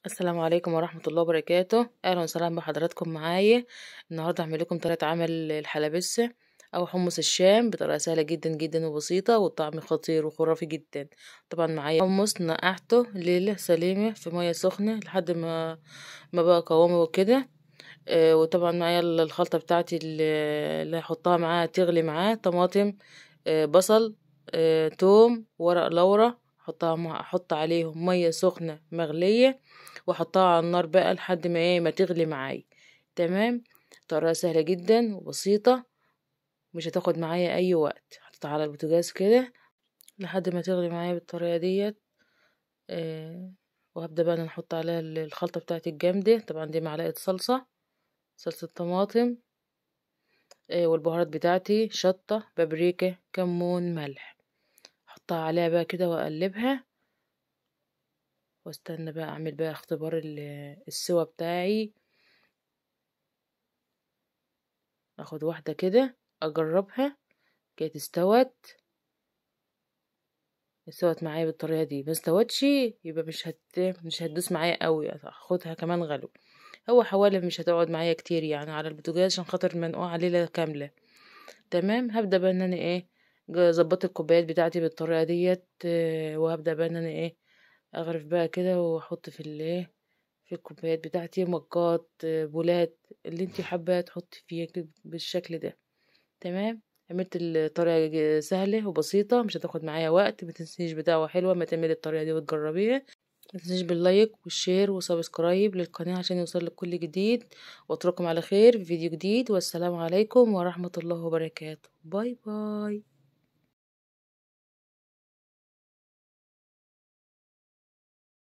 السلام عليكم ورحمة الله وبركاته. أهلا وسهلا بحضراتكم معايا. النهاردة هعمل لكم طريقة عمل الحلبسة أو حمص الشام بطريقة سهلة جدا جدا وبسيطة، والطعم خطير وخرافي جدا. طبعا معايا حمص نقعته ليلة سليمة في مية سخنة لحد ما بقى قوامه وكده. وطبعا معايا الخلطة بتاعتي اللي هحطها معاها تغلي معاه طماطم، بصل، توم، ورق لورا. احط عليهم ميه سخنه مغليه واحطها على النار بقى لحد ما تغلي معايا. تمام. طريقه سهله جدا وبسيطه، مش هتاخد معايا اي وقت. حطيتها على البوتاجاز كده لحد ما تغلي معايا بالطريقه ديت. وهبدا بقى نحط عليها الخلطه بتاعتي الجامده. طبعا دي معلقه صلصه طماطم، والبهارات بتاعتي شطه، بابريكا، كمون، ملح. احطها عليها بقى كده واقلبها، واستنى بقى اعمل بقى اختبار السوا بتاعي. اخد واحدة كده اجربها كانت استوت معايا بالطريقة دي. ما استوتش يبقى مش هتدوس معايا قوي، اخدها كمان غلو. هو حوالي مش هتقعد معايا كتير يعني على البوتاجاز عشان خاطر منقوع ليلة كاملة. تمام. هبدأ بقى ان انا ظبطت الكوبايات بتاعتي بالطريقة ديت. وهبدأ بقى ان انا اغرف بقى كده واحط في الكوبايات بتاعتي مجات، بولات، اللي انتي حابة تحطي فيها كده بالشكل ده. تمام. عملت الطريقة سهلة وبسيطة، مش هتاخد معايا وقت. ما تنسيش بدعوة حلوة ما تعملي الطريقة دي وتجربيها. ما تنسيش باللايك والشير وسبسكرايب للقناة عشان يوصلك كل جديد. واترككم على خير في فيديو جديد، والسلام عليكم ورحمة الله وبركاته. باي باي.